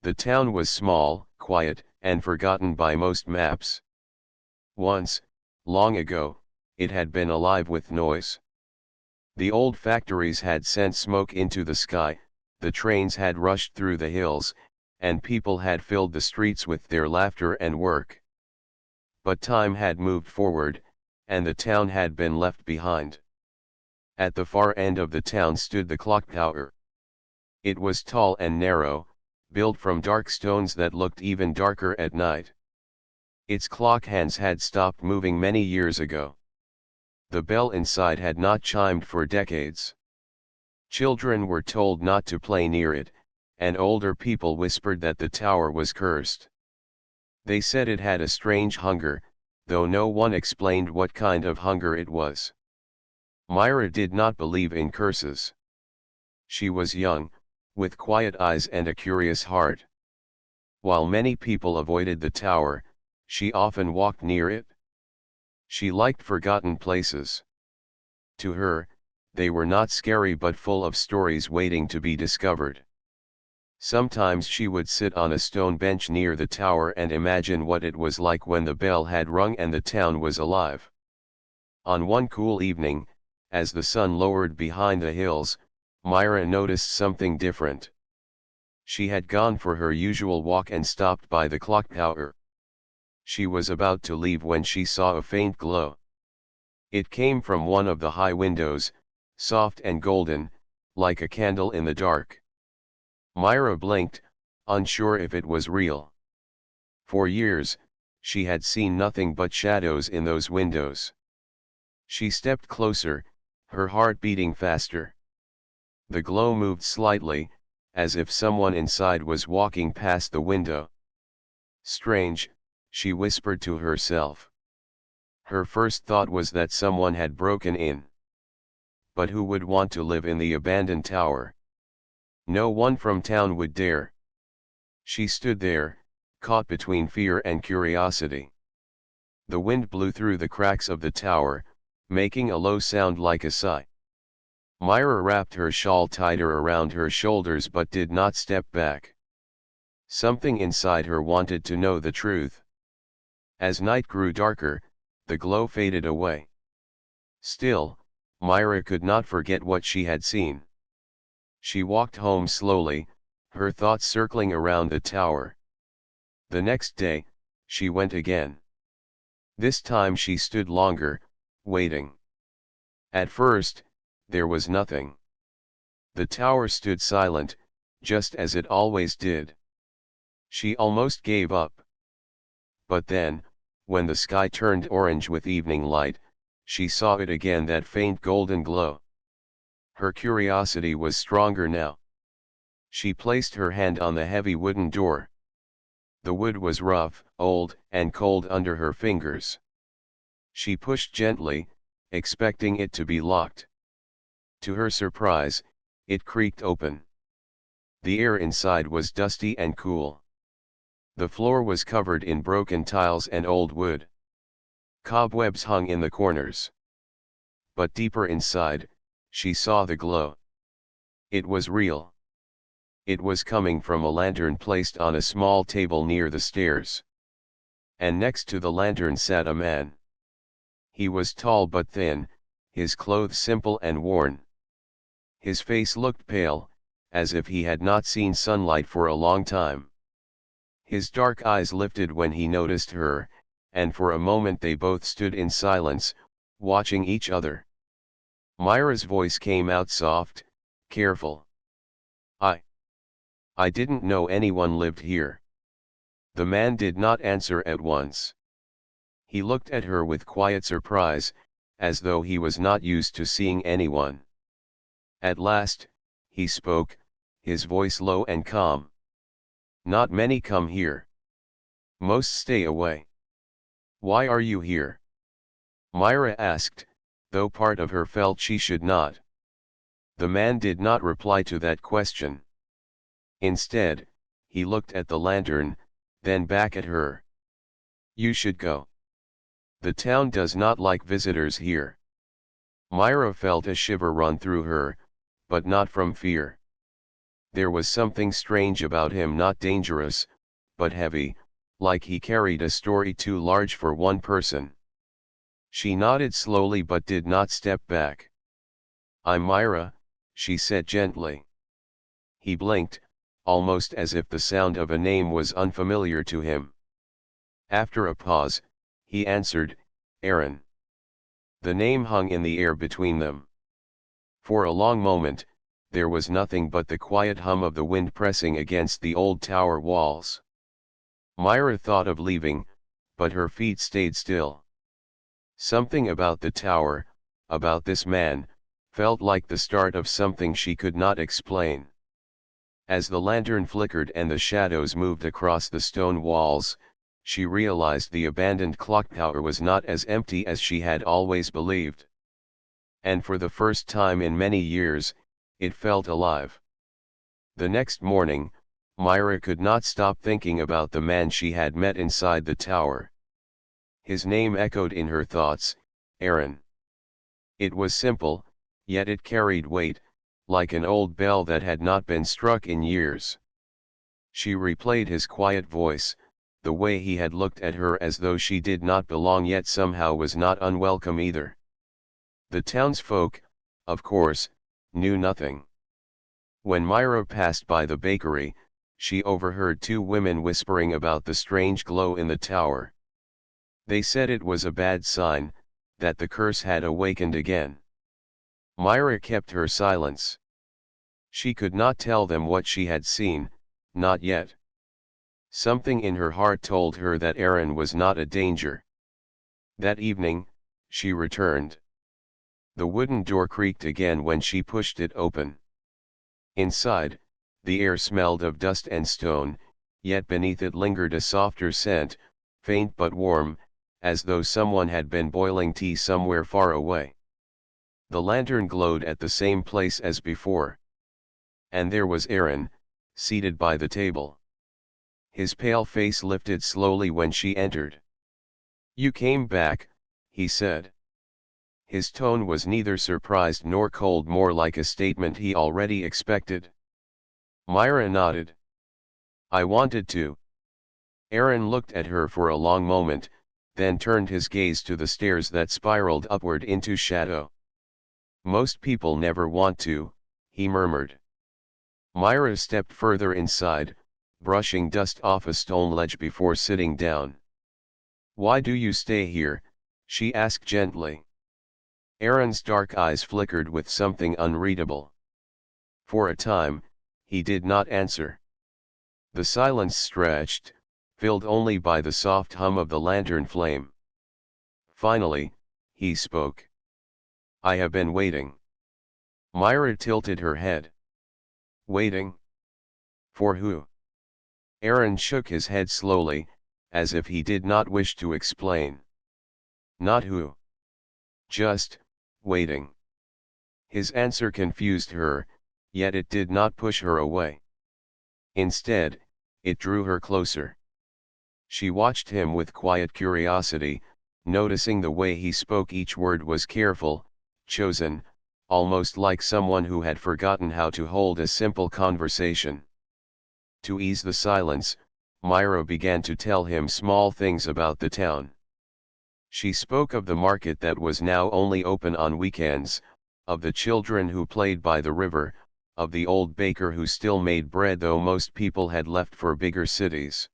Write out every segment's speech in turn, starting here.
The town was small, quiet, and forgotten by most maps. Once, long ago, it had been alive with noise. The old factories had sent smoke into the sky, the trains had rushed through the hills, and people had filled the streets with their laughter and work. But time had moved forward, and the town had been left behind. At the far end of the town stood the clock tower. It was tall and narrow, built from dark stones that looked even darker at night. Its clock hands had stopped moving many years ago. The bell inside had not chimed for decades. Children were told not to play near it, and older people whispered that the tower was cursed. They said it had a strange hunger, though no one explained what kind of hunger it was. Myra did not believe in curses. She was young, with quiet eyes and a curious heart. While many people avoided the tower, she often walked near it. She liked forgotten places. To her, they were not scary but full of stories waiting to be discovered. Sometimes she would sit on a stone bench near the tower and imagine what it was like when the bell had rung and the town was alive. On one cool evening, as the sun lowered behind the hills, Myra noticed something different. She had gone for her usual walk and stopped by the clock tower. She was about to leave when she saw a faint glow. It came from one of the high windows, soft and golden, like a candle in the dark. Myra blinked, unsure if it was real. For years, she had seen nothing but shadows in those windows. She stepped closer, her heart beating faster. The glow moved slightly, as if someone inside was walking past the window. Strange, she whispered to herself. Her first thought was that someone had broken in. But who would want to live in the abandoned tower? No one from town would dare. She stood there, caught between fear and curiosity. The wind blew through the cracks of the tower, making a low sound like a sigh. Myra wrapped her shawl tighter around her shoulders but did not step back. Something inside her wanted to know the truth. As night grew darker, the glow faded away. Still, Myra could not forget what she had seen. She walked home slowly, her thoughts circling around the tower. The next day, she went again. This time she stood longer, waiting. At first, there was nothing. The tower stood silent, just as it always did. She almost gave up. But then, when the sky turned orange with evening light, she saw it again, that faint golden glow. Her curiosity was stronger now. She placed her hand on the heavy wooden door. The wood was rough, old, and cold under her fingers. She pushed gently, expecting it to be locked. To her surprise, it creaked open. The air inside was dusty and cool. The floor was covered in broken tiles and old wood. Cobwebs hung in the corners. But deeper inside, she saw the glow. It was real. It was coming from a lantern placed on a small table near the stairs. And next to the lantern sat a man. He was tall but thin, his clothes simple and worn. His face looked pale, as if he had not seen sunlight for a long time. His dark eyes lifted when he noticed her, and for a moment they both stood in silence, watching each other. Myra's voice came out soft, careful. I didn't know anyone lived here." The man did not answer at once. He looked at her with quiet surprise, as though he was not used to seeing anyone. At last, he spoke, his voice low and calm. "Not many come here. Most stay away. Why are you here?" Myra asked, though part of her felt she should not. The man did not reply to that question. Instead, he looked at the lantern, then back at her. "You should go. The town does not like visitors here." Myra felt a shiver run through her, but not from fear. There was something strange about him, not dangerous, but heavy, like he carried a story too large for one person. She nodded slowly but did not step back. "I'm Myra," she said gently. He blinked, almost as if the sound of a name was unfamiliar to him. After a pause, he answered, "Aaron." The name hung in the air between them. For a long moment, there was nothing but the quiet hum of the wind pressing against the old tower walls. Myra thought of leaving, but her feet stayed still. Something about the tower, about this man, felt like the start of something she could not explain. As the lantern flickered and the shadows moved across the stone walls, she realized the abandoned clock tower was not as empty as she had always believed. And for the first time in many years, it felt alive. The next morning, Myra could not stop thinking about the man she had met inside the tower. His name echoed in her thoughts, Aaron. It was simple, yet it carried weight, like an old bell that had not been struck in years. She replayed his quiet voice, the way he had looked at her as though she did not belong yet somehow was not unwelcome either. The townsfolk, of course, knew nothing. When Myra passed by the bakery, she overheard two women whispering about the strange glow in the tower. They said it was a bad sign, that the curse had awakened again. Myra kept her silence. She could not tell them what she had seen, not yet. Something in her heart told her that Aaron was not a danger. That evening, she returned. The wooden door creaked again when she pushed it open. Inside, the air smelled of dust and stone, yet beneath it lingered a softer scent, faint but warm, as though someone had been boiling tea somewhere far away. The lantern glowed at the same place as before. And there was Aaron, seated by the table. His pale face lifted slowly when she entered. "You came back," he said. His tone was neither surprised nor cold, more like a statement he already expected. Myra nodded. "I wanted to." Aaron looked at her for a long moment, then turned his gaze to the stairs that spiraled upward into shadow. "Most people never want to," he murmured. Myra stepped further inside, brushing dust off a stone ledge before sitting down. "Why do you stay here?" she asked gently. Aaron's dark eyes flickered with something unreadable. For a time, he did not answer. The silence stretched, filled only by the soft hum of the lantern flame. Finally, he spoke. "I have been waiting." Myra tilted her head. "Waiting? For who?" Aaron shook his head slowly, as if he did not wish to explain. "Not who. Just, waiting." His answer confused her, yet it did not push her away. Instead, it drew her closer. She watched him with quiet curiosity, noticing the way he spoke. Each word was careful, chosen, almost like someone who had forgotten how to hold a simple conversation. To ease the silence, Myra began to tell him small things about the town. She spoke of the market that was now only open on weekends, of the children who played by the river, of the old baker who still made bread though most people had left for bigger cities.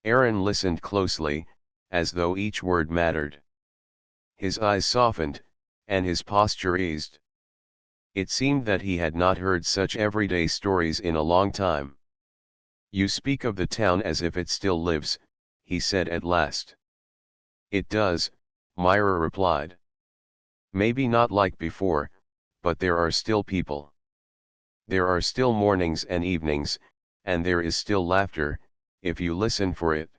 Aaron listened closely, as though each word mattered. His eyes softened, and his posture eased. It seemed that he had not heard such everyday stories in a long time. "You speak of the town as if it still lives," he said at last. "It does," Myra replied. "Maybe not like before, but there are still people. There are still mornings and evenings, and there is still laughter, if you listen for it."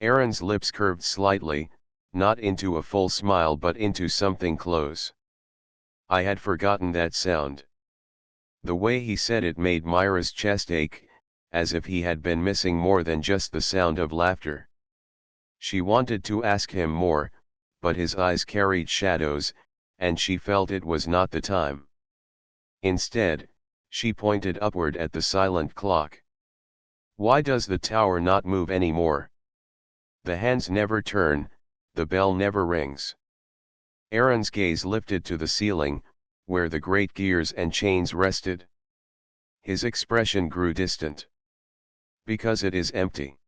Aaron's lips curved slightly, not into a full smile but into something close. "I had forgotten that sound." The way he said it made Myra's chest ache, as if he had been missing more than just the sound of laughter. She wanted to ask him more, but his eyes carried shadows, and she felt it was not the time. Instead, She pointed upward at the silent clock. Why does the tower not move anymore? The hands never turn, the bell never rings. Aaron's gaze lifted to the ceiling, where the great gears and chains rested. His expression grew distant. Because it is empty.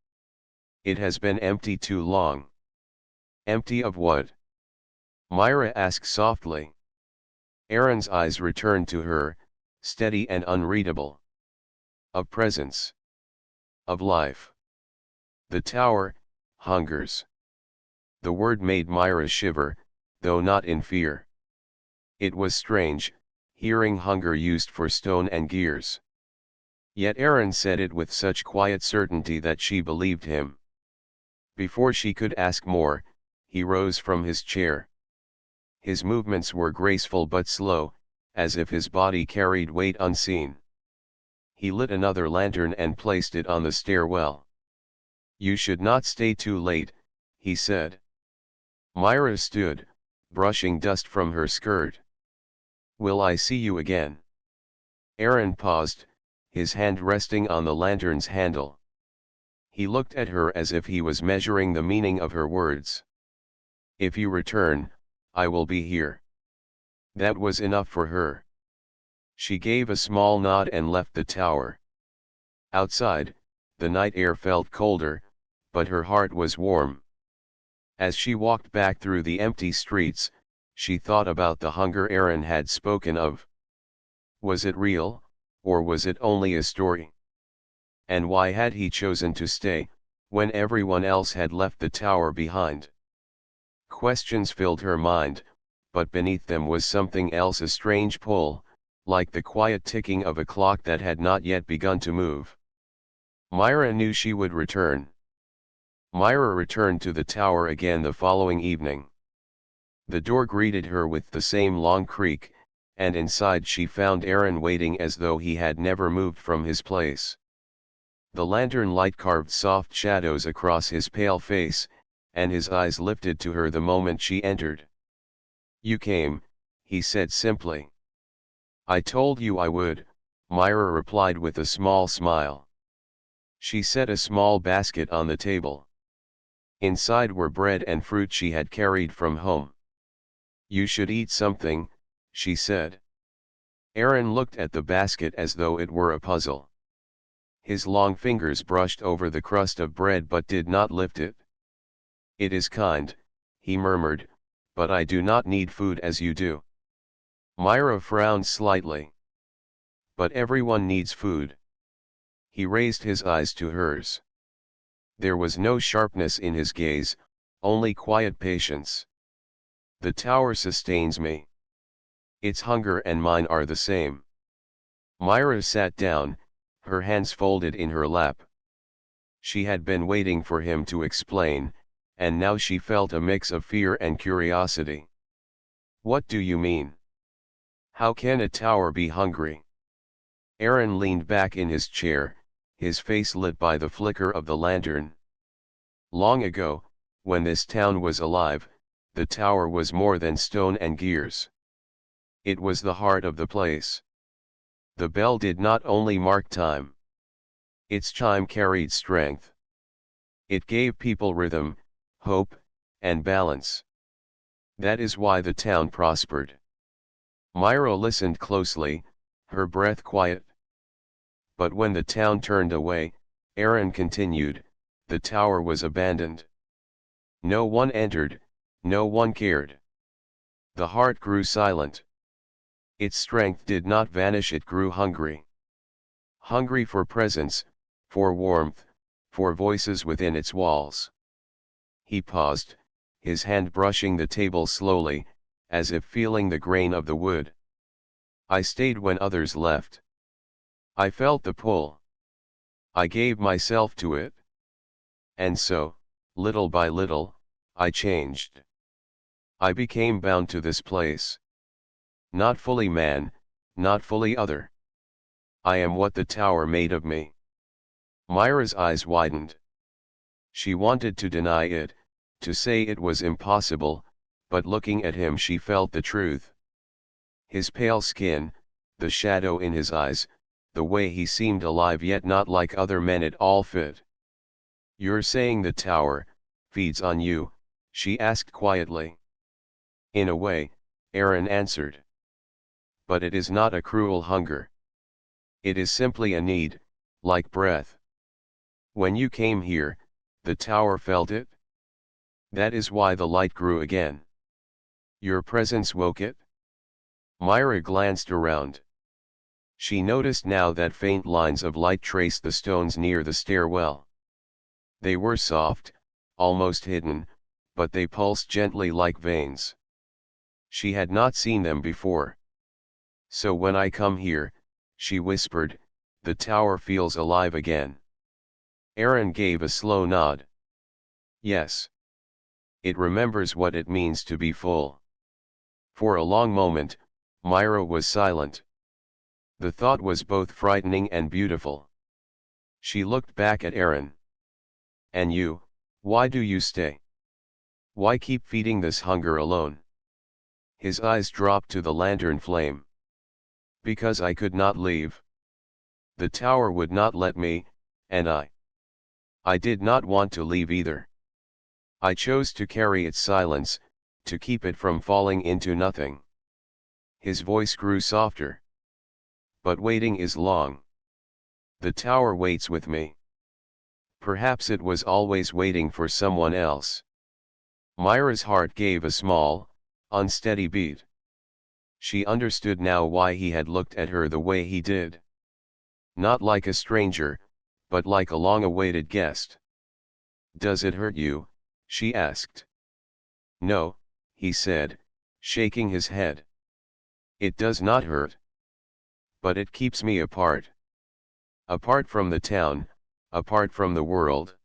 It has been empty too long. Empty of what? Myra asked softly. Aaron's eyes returned to her, steady and unreadable. Of presence. Of life. The tower hungers. The word made Myra shiver, though not in fear. It was strange, hearing hunger used for stone and gears. Yet Aaron said it with such quiet certainty that she believed him. Before she could ask more, he rose from his chair. His movements were graceful but slow, as if his body carried weight unseen. He lit another lantern and placed it on the stairwell. You should not stay too late, he said. Myra stood, brushing dust from her skirt. Will I see you again? Aaron paused, his hand resting on the lantern's handle. He looked at her as if he was measuring the meaning of her words. If you return, I will be here. That was enough for her. She gave a small nod and left the tower. Outside, the night air felt colder, but her heart was warm. As she walked back through the empty streets, she thought about the hunger Aaron had spoken of. Was it real, or was it only a story? And why had he chosen to stay, when everyone else had left the tower behind? Questions filled her mind, but beneath them was something else, a strange pull, like the quiet ticking of a clock that had not yet begun to move. Myra knew she would return. Myra returned to the tower again the following evening. The door greeted her with the same long creak, and inside she found Aaron waiting as though he had never moved from his place. The lantern light carved soft shadows across his pale face, and his eyes lifted to her the moment she entered. You came, he said simply. I told you I would, Myra replied with a small smile. She set a small basket on the table. Inside were bread and fruit she had carried from home. You should eat something, she said. Aaron looked at the basket as though it were a puzzle. His long fingers brushed over the crust of bread but did not lift it. It is kind, he murmured, but I do not need food as you do. Myra frowned slightly. But everyone needs food. He raised his eyes to hers. There was no sharpness in his gaze, only quiet patience. The tower sustains me. Its hunger and mine are the same. Myra sat down, her hands folded in her lap. She had been waiting for him to explain, and now she felt a mix of fear and curiosity. What do you mean? How can a tower be hungry? Aaron leaned back in his chair, his face lit by the flicker of the lantern. Long ago, when this town was alive, the tower was more than stone and gears. It was the heart of the place. The bell did not only mark time. Its chime carried strength. It gave people rhythm, hope, and balance. That is why the town prospered. Myra listened closely, her breath quiet. But when the town turned away, Aaron continued, the tower was abandoned. No one entered, no one cared. The heart grew silent. Its strength did not vanish, it grew hungry. Hungry for presence, for warmth, for voices within its walls. He paused, his hand brushing the table slowly, as if feeling the grain of the wood. I stayed when others left. I felt the pull. I gave myself to it. And so, little by little, I changed. I became bound to this place. Not fully man, not fully other. I am what the tower made of me. Myra's eyes widened. She wanted to deny it, to say it was impossible, but looking at him she felt the truth. His pale skin, the shadow in his eyes, the way he seemed alive yet not like other men at all fit. "You're saying the tower feeds on you?" she asked quietly. "In a way," Aaron answered. "But it is not a cruel hunger. It is simply a need, like breath. When you came here, the tower felt it. That is why the light grew again. Your presence woke it?" Myra glanced around. She noticed now that faint lines of light traced the stones near the stairwell. They were soft, almost hidden, but they pulsed gently like veins. She had not seen them before. "So when I come here," she whispered, "the tower feels alive again." Aaron gave a slow nod. "Yes. It remembers what it means to be full." For a long moment, Myra was silent. The thought was both frightening and beautiful. She looked back at Aaron. "And you, why do you stay? Why keep feeding this hunger alone?" His eyes dropped to the lantern flame. "Because I could not leave. The tower would not let me, and I did not want to leave either. I chose to carry its silence, to keep it from falling into nothing." His voice grew softer. "But waiting is long. The tower waits with me. Perhaps it was always waiting for someone else." Myra's heart gave a small, unsteady beat. She understood now why he had looked at her the way he did. Not like a stranger, but like a long-awaited guest. "Does it hurt you?" she asked. "No," he said, shaking his head. "It does not hurt. But it keeps me apart. Apart from the town, apart from the world.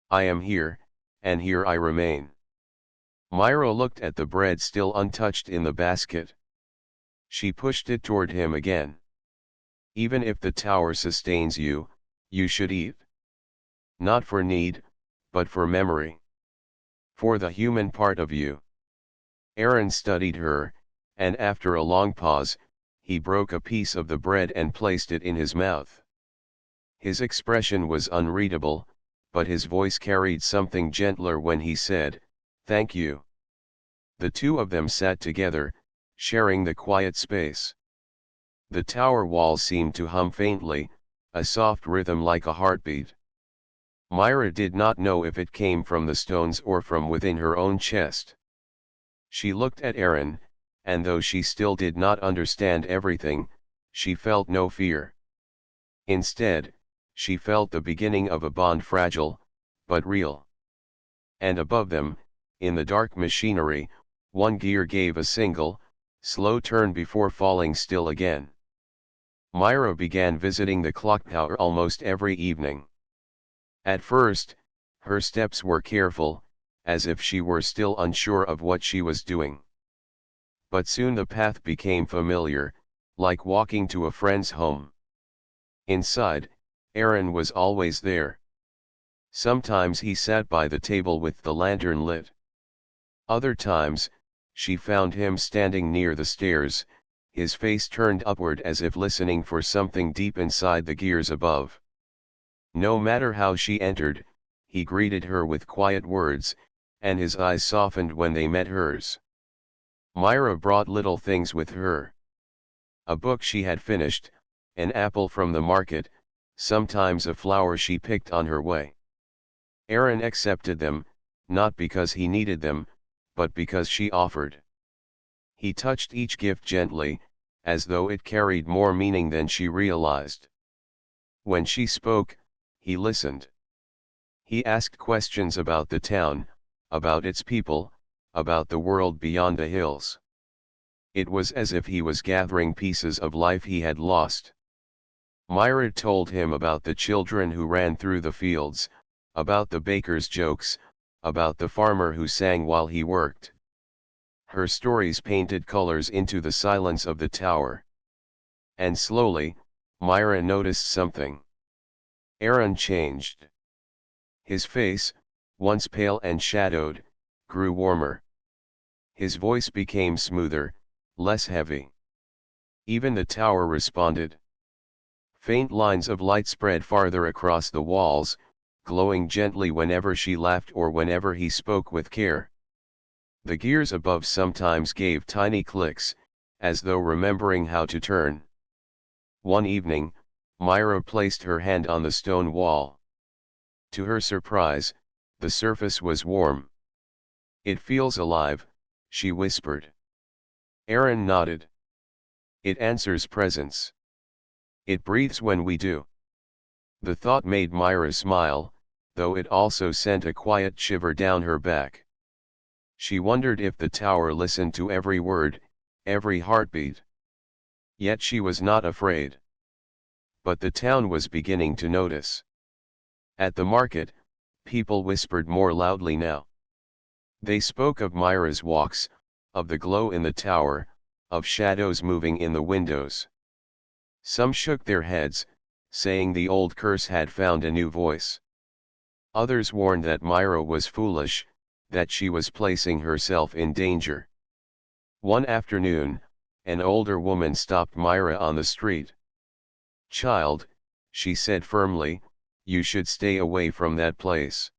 I am here, and here I remain." Myra looked at the bread still untouched in the basket. She pushed it toward him again. "Even if the tower sustains you, you should eat. Not for need, but for memory. For the human part of you." Aaron studied her, and after a long pause, he broke a piece of the bread and placed it in his mouth. His expression was unreadable, but his voice carried something gentler when he said, "Thank you." The two of them sat together, sharing the quiet space. The tower walls seemed to hum faintly, a soft rhythm like a heartbeat. Myra did not know if it came from the stones or from within her own chest. She looked at Aaron, and though she still did not understand everything, she felt no fear. Instead, she felt the beginning of a bond, fragile, but real. And above them, in the dark machinery, one gear gave a single, slow turn before falling still again. Myra began visiting the clock tower almost every evening. At first, her steps were careful, as if she were still unsure of what she was doing. But soon the path became familiar, like walking to a friend's home. Inside, Aaron was always there. Sometimes he sat by the table with the lantern lit. Other times, she found him standing near the stairs, his face turned upward as if listening for something deep inside the gears above. No matter how she entered, he greeted her with quiet words, and his eyes softened when they met hers. Myra brought little things with her. A book she had finished, an apple from the market, sometimes a flower she picked on her way. Aaron accepted them, not because he needed them, but because she offered. He touched each gift gently, as though it carried more meaning than she realized. When she spoke, he listened. He asked questions about the town, about its people, about the world beyond the hills. It was as if he was gathering pieces of life he had lost. Myra told him about the children who ran through the fields, about the baker's jokes, about the farmer who sang while he worked. Her stories painted colors into the silence of the tower. And slowly, Myra noticed something. Aaron changed. His face, once pale and shadowed, grew warmer. His voice became smoother, less heavy. Even the tower responded. Faint lines of light spread farther across the walls, glowing gently whenever she laughed or whenever he spoke with care. The gears above sometimes gave tiny clicks, as though remembering how to turn. One evening, Myra placed her hand on the stone wall. To her surprise, the surface was warm. "It feels alive," she whispered. Aaron nodded. "It answers presence. It breathes when we do." The thought made Myra smile, though it also sent a quiet shiver down her back. She wondered if the tower listened to every word, every heartbeat. Yet she was not afraid. But the town was beginning to notice. At the market, people whispered more loudly now. They spoke of Myra's walks, of the glow in the tower, of shadows moving in the windows. Some shook their heads, saying the old curse had found a new voice. Others warned that Myra was foolish, that she was placing herself in danger. One afternoon, an older woman stopped Myra on the street. "Child," she said firmly, "you should stay away from that place.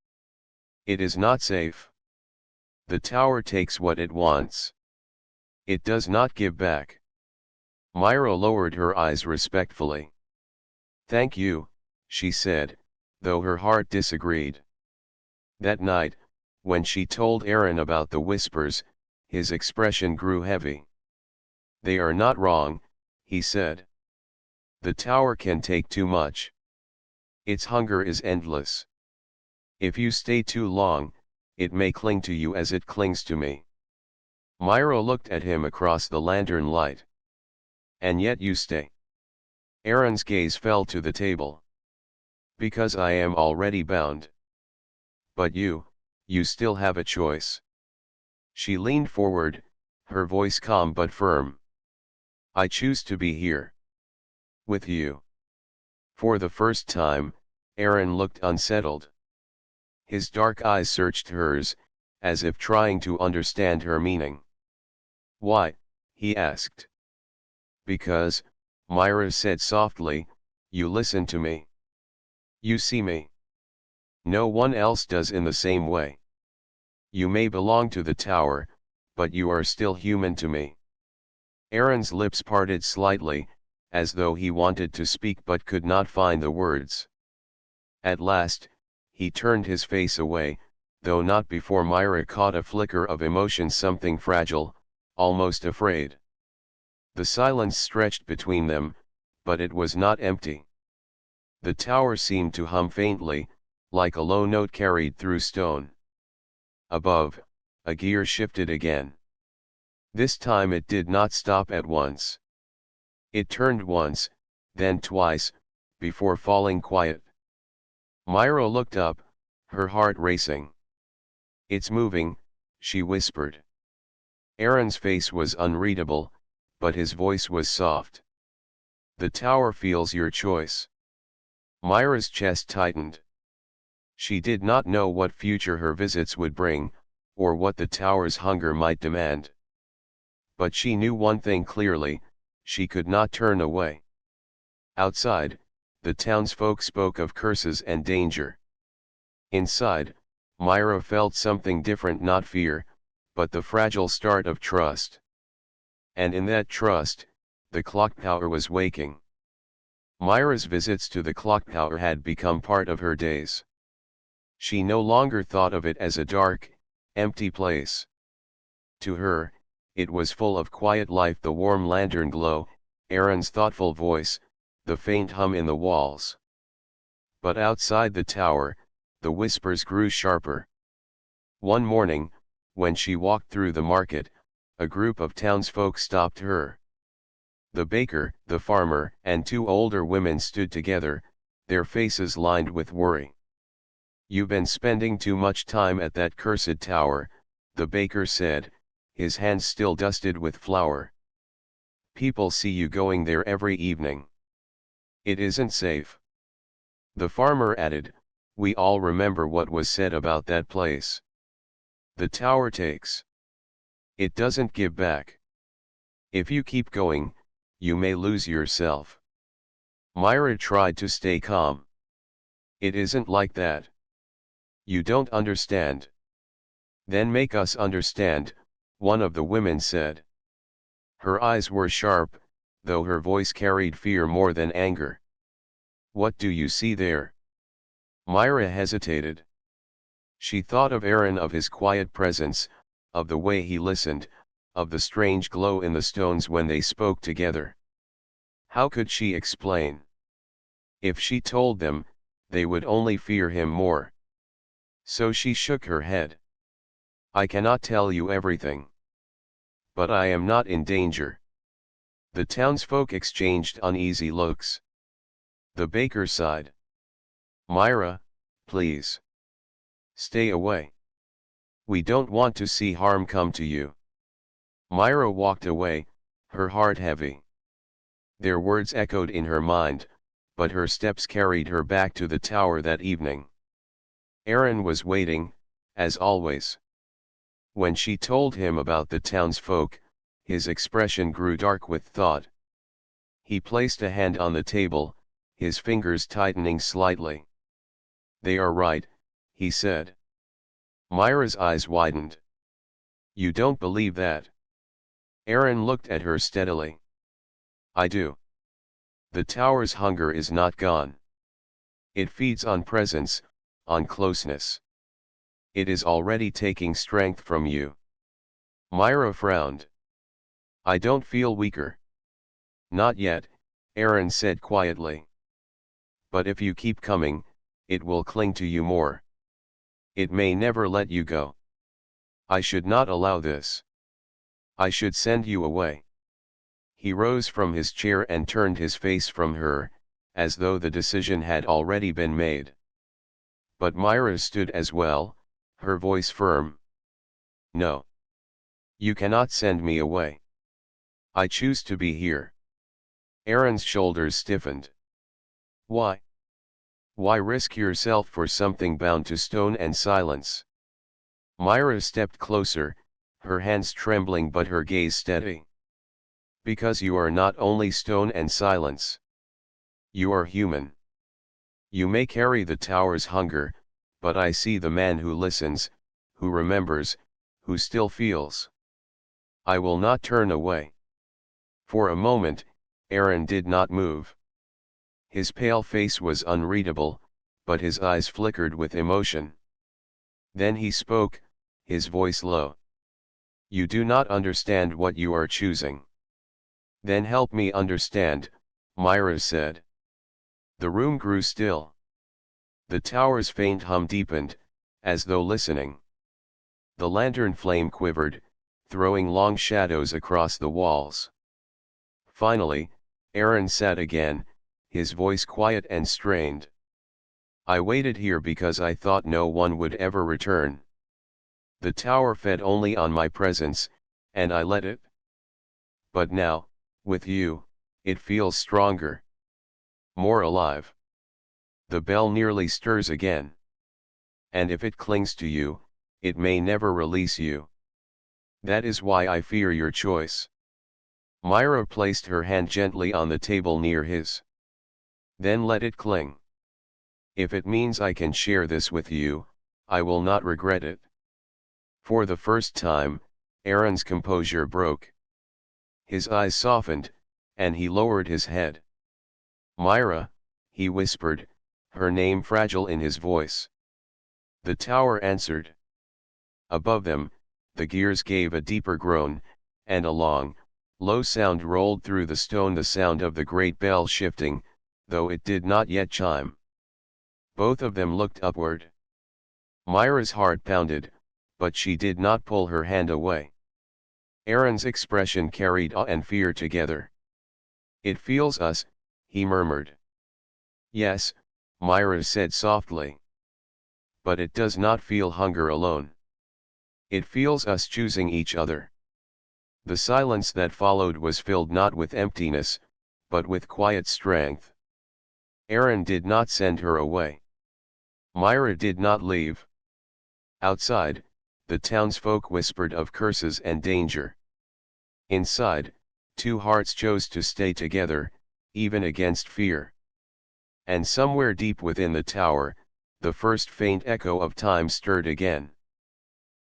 It is not safe. The tower takes what it wants. It does not give back." Myra lowered her eyes respectfully. "Thank you," she said, though her heart disagreed. That night, when she told Aaron about the whispers, his expression grew heavy. "They are not wrong," he said. "The tower can take too much. Its hunger is endless. If you stay too long, it may cling to you as it clings to me." Myra looked at him across the lantern light. "And yet you stay." Aaron's gaze fell to the table. "Because I am already bound." "But you still have a choice." She leaned forward, her voice calm but firm. "I choose to be here. With you." For the first time, Aaron looked unsettled. His dark eyes searched hers, as if trying to understand her meaning. "Why?" he asked. "Because," Myra said softly, "you listen to me. You see me. No one else does in the same way. You may belong to the tower, but you are still human to me." Aaron's lips parted slightly, as though he wanted to speak but could not find the words. At last, he turned his face away, though not before Myra caught a flicker of emotion, something fragile, almost afraid. The silence stretched between them, but it was not empty. The tower seemed to hum faintly, like a low note carried through stone. Above, a gear shifted again. This time it did not stop at once. It turned once, then twice, before falling quiet. Myra looked up, her heart racing. "It's moving," she whispered. Aaron's face was unreadable, but his voice was soft. "The tower feels your choice." Myra's chest tightened. She did not know what future her visits would bring, or what the tower's hunger might demand. But she knew one thing clearly: she could not turn away. Outside, the townsfolk spoke of curses and danger. Inside, Myra felt something different, not fear, but the fragile start of trust. And in that trust, the clock tower was waking. Myra's visits to the clock tower had become part of her days. She no longer thought of it as a dark, empty place. To her, it was full of quiet life: the warm lantern glow, Aaron's thoughtful voice, the faint hum in the walls. But outside the tower, the whispers grew sharper. One morning, when she walked through the market, a group of townsfolk stopped her. The baker, the farmer, and two older women stood together, their faces lined with worry. "You've been spending too much time at that cursed tower," the baker said, his hands still dusted with flour. "People see you going there every evening. It isn't safe." The farmer added, "We all remember what was said about that place. The tower takes. It doesn't give back. If you keep going, you may lose yourself. Myra tried to stay calm. It isn't like that. You don't understand. Then make us understand, one of the women said. Her eyes were sharp, though her voice carried fear more than anger. What do you see there? Myra hesitated. She thought of Aaron, of his quiet presence, of the way he listened, of the strange glow in the stones when they spoke together. How could she explain? If she told them, they would only fear him more. So she shook her head. I cannot tell you everything. But I am not in danger. The townsfolk exchanged uneasy looks. The baker sighed. Myra, please. Stay away. We don't want to see harm come to you. Myra walked away, her heart heavy. Their words echoed in her mind, but her steps carried her back to the tower that evening. Aaron was waiting, as always. When she told him about the townsfolk, his expression grew dark with thought. He placed a hand on the table, his fingers tightening slightly. They are right, he said. Myra's eyes widened. You don't believe that? Aaron looked at her steadily. I do. The tower's hunger is not gone. It feeds on presence, on closeness. It is already taking strength from you. Myra frowned. I don't feel weaker. Not yet, Aaron said quietly. But if you keep coming, it will cling to you more. It may never let you go. I should not allow this. I should send you away. He rose from his chair and turned his face from her, as though the decision had already been made. But Myra stood as well, her voice firm. No. You cannot send me away. I choose to be here. Aaron's shoulders stiffened. Why? Why risk yourself for something bound to stone and silence? Myra stepped closer, her hands trembling but her gaze steady. Because you are not only stone and silence. You are human. You may carry the tower's hunger, but I see the man who listens, who remembers, who still feels. I will not turn away. For a moment, Aaron did not move. His pale face was unreadable, but his eyes flickered with emotion. Then he spoke, his voice low. You do not understand what you are choosing. Then help me understand, Myra said. The room grew still. The tower's faint hum deepened, as though listening. The lantern flame quivered, throwing long shadows across the walls. Finally, Aaron sat again, his voice quiet and strained. I waited here because I thought no one would ever return. The tower fed only on my presence, and I let it. But now, with you, it feels stronger. More alive. The bell nearly stirs again. And if it clings to you, it may never release you. That is why I fear your choice. Myra placed her hand gently on the table near his. Then let it cling. If it means I can share this with you, I will not regret it. For the first time, Aaron's composure broke. His eyes softened, and he lowered his head. Myra, he whispered, her name fragile in his voice. The tower answered. Above them, the gears gave a deeper groan, and a long, low sound rolled through the stone, the sound of the great bell shifting, though it did not yet chime. Both of them looked upward. Myra's heart pounded, but she did not pull her hand away. Aaron's expression carried awe and fear together. It feels us, he murmured. Yes, Myra said softly. But it does not feel hunger alone. It feels us choosing each other. The silence that followed was filled not with emptiness, but with quiet strength. Aaron did not send her away. Myra did not leave. Outside, the townsfolk whispered of curses and danger. Inside, Two hearts chose to stay together, even against fear. And somewhere deep within the tower, the first faint echo of time stirred again.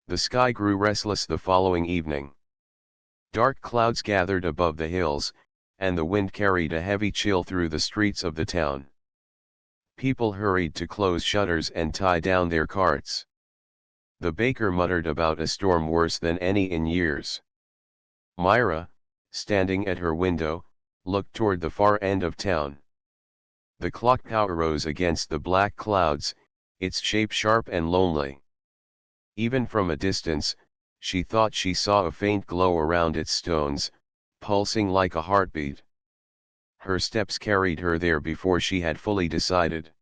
The sky grew restless the following evening. Dark clouds gathered above the hills, and the wind carried a heavy chill through the streets of the town. People hurried to close shutters and tie down their carts. The baker muttered about a storm worse than any in years. Myra, standing at her window, looked toward the far end of town. The clock tower rose against the black clouds, its shape sharp and lonely. Even from a distance, she thought she saw a faint glow around its stones, pulsing like a heartbeat. Her steps carried her there before she had fully decided.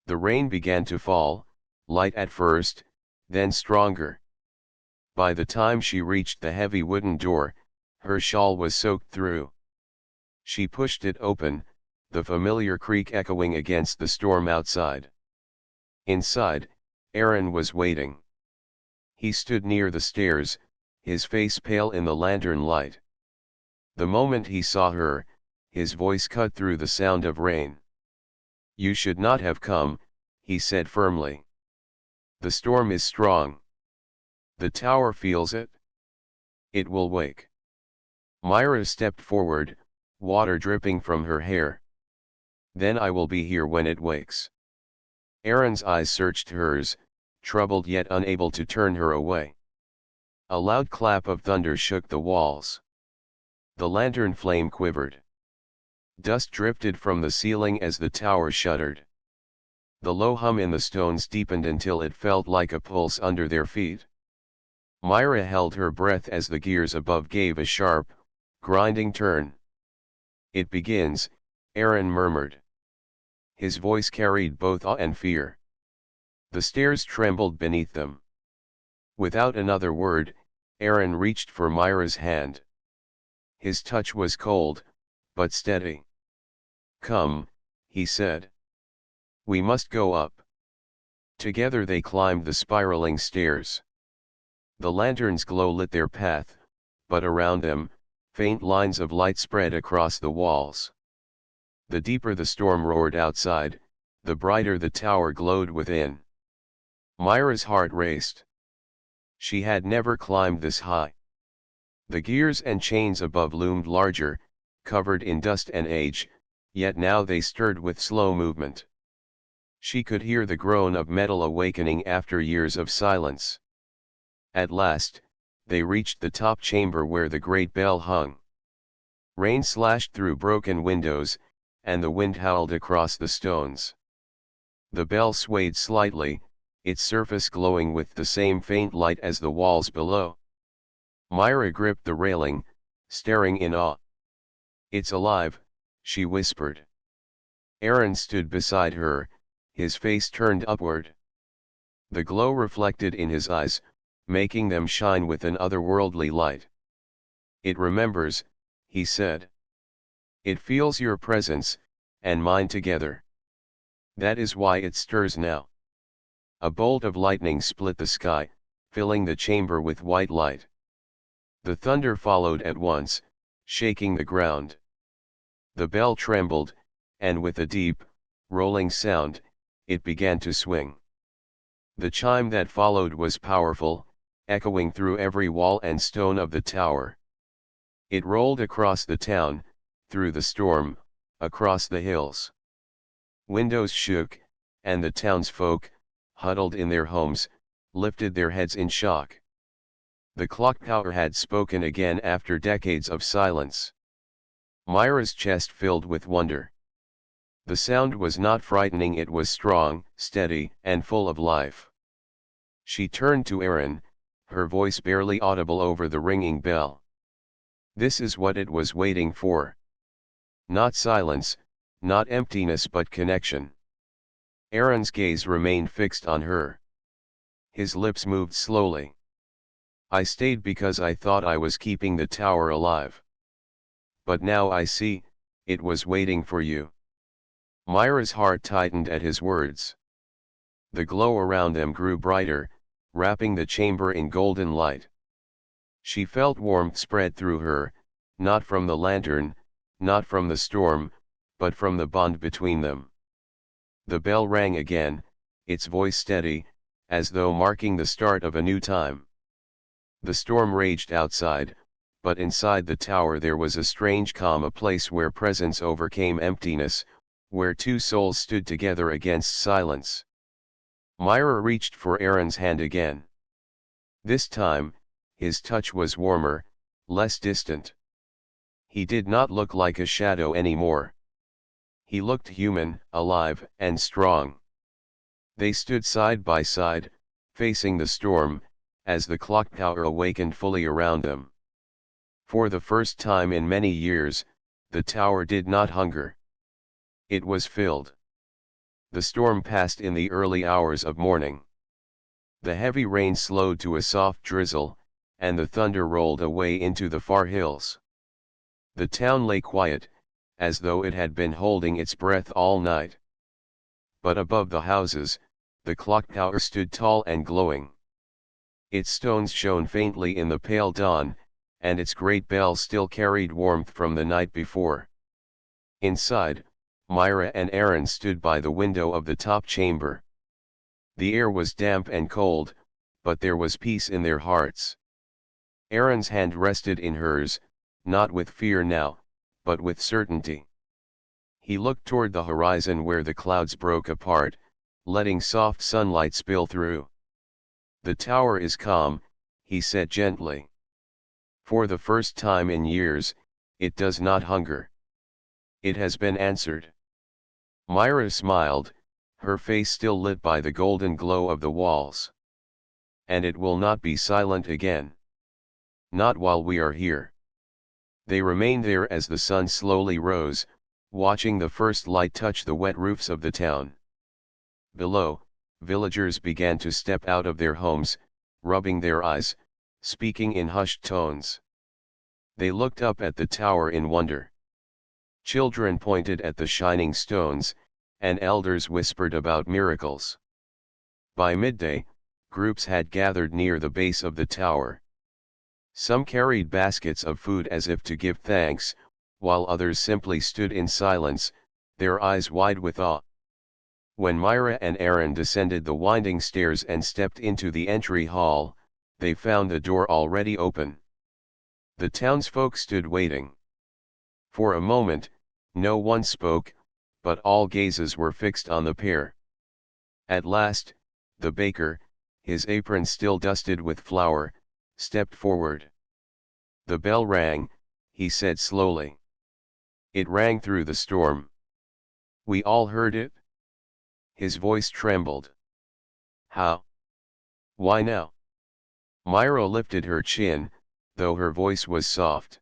The rain began to fall, light at first, then stronger. By the time she reached the heavy wooden door, her shawl was soaked through. She pushed it open, the familiar creak echoing against the storm outside. Inside, Aaron was waiting. He stood near the stairs, his face pale in the lantern light. The moment he saw her, his voice cut through the sound of rain. "You should not have come," he said firmly. "The storm is strong. The tower feels it. It will wake." Myra stepped forward, water dripping from her hair. "Then I will be here when it wakes." Aaron's eyes searched hers, troubled yet unable to turn her away. A loud clap of thunder shook the walls. The lantern flame quivered. Dust drifted from the ceiling as the tower shuddered. The low hum in the stones deepened until it felt like a pulse under their feet. Myra held her breath as the gears above gave a sharp, grinding turn. "It begins," Aaron murmured. His voice carried both awe and fear. The stairs trembled beneath them. Without another word, Aaron reached for Myra's hand. His touch was cold, but steady. "Come," he said. "We must go up." Together they climbed the spiraling stairs. The lantern's glow lit their path, but around them, faint lines of light spread across the walls. The deeper the storm roared outside, the brighter the tower glowed within. Myra's heart raced. She had never climbed this high. The gears and chains above loomed larger, covered in dust and age, yet now they stirred with slow movement. She could hear the groan of metal awakening after years of silence. At last, they reached the top chamber where the great bell hung. Rain slashed through broken windows, and the wind howled across the stones. The bell swayed slightly, its surface glowing with the same faint light as the walls below. Myra gripped the railing, staring in awe. "It's alive," she whispered. Aaron stood beside her, his face turned upward. The glow reflected in his eyes, making them shine with an otherworldly light. "It remembers," he said. "It feels your presence, and mine together. That is why it stirs now." A bolt of lightning split the sky, filling the chamber with white light. The thunder followed at once, shaking the ground. The bell trembled, and with a deep, rolling sound, it began to swing. The chime that followed was powerful, echoing through every wall and stone of the tower. It rolled across the town, through the storm, across the hills. Windows shook, and the townsfolk, huddled in their homes, lifted their heads in shock. The clock tower had spoken again after decades of silence. Myra's chest filled with wonder. The sound was not frightening, it was strong, steady, and full of life. She turned to Aaron, her voice barely audible over the ringing bell. This is what it was waiting for. Not silence, not emptiness, but connection. Aaron's gaze remained fixed on her. His lips moved slowly. "I stayed because I thought I was keeping the tower alive. But now I see, it was waiting for you." Myra's heart tightened at his words. The glow around them grew brighter, wrapping the chamber in golden light. She felt warmth spread through her, not from the lantern, not from the storm, but from the bond between them. The bell rang again, its voice steady, as though marking the start of a new time. The storm raged outside, but inside the tower there was a strange calm, a place where presence overcame emptiness, where two souls stood together against silence. Myra reached for Aaron's hand again. This time, his touch was warmer, less distant. He did not look like a shadow anymore. He looked human, alive, and strong. They stood side by side, facing the storm, as the clock tower awakened fully around them. For the first time in many years, the tower did not hunger. It was filled. The storm passed in the early hours of morning. The heavy rain slowed to a soft drizzle, and the thunder rolled away into the far hills. The town lay quiet, as though it had been holding its breath all night. But above the houses, the clock tower stood tall and glowing. Its stones shone faintly in the pale dawn, and its great bell still carried warmth from the night before. Inside, Myra and Aaron stood by the window of the top chamber. The air was damp and cold, but there was peace in their hearts. Aaron's hand rested in hers, not with fear now, but with certainty. He looked toward the horizon where the clouds broke apart, letting soft sunlight spill through. "The tower is calm," he said gently. "For the first time in years, it does not hunger. It has been answered." Myra smiled, her face still lit by the golden glow of the walls. "And it will not be silent again. Not while we are here." They remained there as the sun slowly rose, watching the first light touch the wet roofs of the town. Below, villagers began to step out of their homes, rubbing their eyes, speaking in hushed tones. They looked up at the tower in wonder. Children pointed at the shining stones, and elders whispered about miracles. By midday, groups had gathered near the base of the tower. Some carried baskets of food as if to give thanks, while others simply stood in silence, their eyes wide with awe. When Myra and Aaron descended the winding stairs and stepped into the entry hall, they found the door already open. The townsfolk stood waiting. For a moment, no one spoke, but all gazes were fixed on the pair. At last, the baker, his apron still dusted with flour, stepped forward. "The bell rang," he said slowly. "It rang through the storm. We all heard it." His voice trembled. "How? Why now?" Myra lifted her chin, though her voice was soft.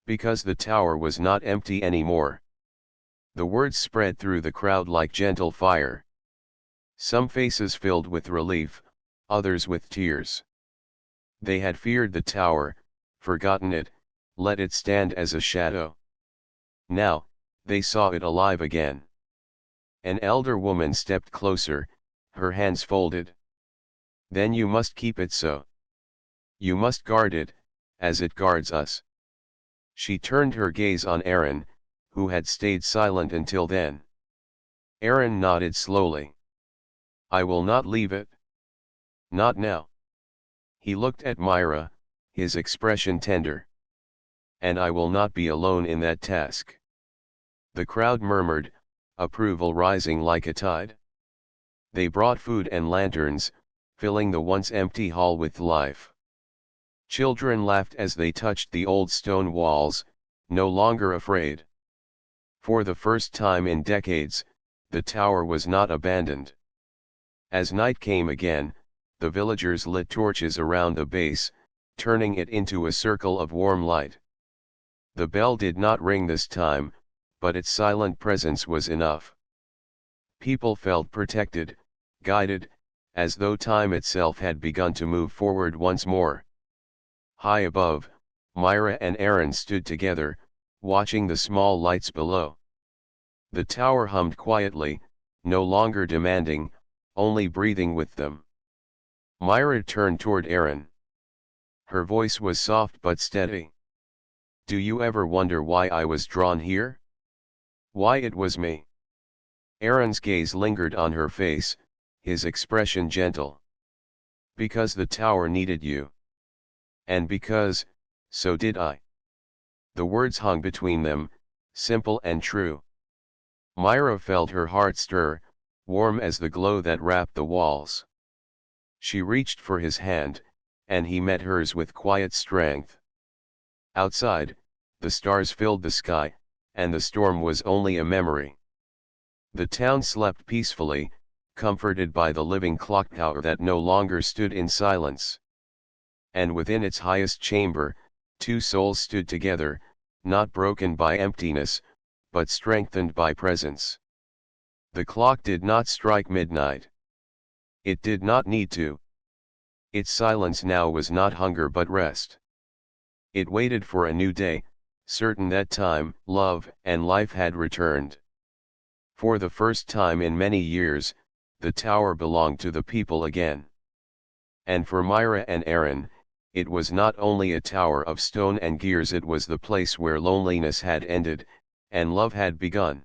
"Because the tower was not empty anymore." The words spread through the crowd like gentle fire. Some faces filled with relief, others with tears. They had feared the tower, forgotten it, let it stand as a shadow. Now, they saw it alive again. An elder woman stepped closer, her hands folded. "Then you must keep it so. You must guard it, as it guards us." She turned her gaze on Aaron, who had stayed silent until then. Aaron nodded slowly. "I will not leave it. Not now." He looked at Myra, his expression tender. "And I will not be alone in that task." The crowd murmured, approval rising like a tide. They brought food and lanterns, filling the once empty hall with life. Children laughed as they touched the old stone walls, no longer afraid. For the first time in decades, the tower was not abandoned. As night came again, the villagers lit torches around the base, turning it into a circle of warm light. The bell did not ring this time, but its silent presence was enough. People felt protected, guided, as though time itself had begun to move forward once more. High above, Myra and Aaron stood together, watching the small lights below. The tower hummed quietly, no longer demanding, only breathing with them. Myra turned toward Aaron. Her voice was soft but steady. Do you ever wonder why I was drawn here? Why it was me? Aaron's gaze lingered on her face, his expression gentle. Because the tower needed you. And because, so did I. The words hung between them, simple and true. Myra felt her heart stir, warm as the glow that wrapped the walls. She reached for his hand, and he met hers with quiet strength. Outside, the stars filled the sky, and the storm was only a memory. The town slept peacefully, comforted by the living clock tower that no longer stood in silence. And within its highest chamber, two souls stood together, not broken by emptiness, but strengthened by presence. The clock did not strike midnight. It did not need to. Its silence now was not hunger but rest. It waited for a new day, certain that time, love, and life had returned. For the first time in many years, the tower belonged to the people again. And for Myra and Aaron, it was not only a tower of stone and gears, it was the place where loneliness had ended, and love had begun.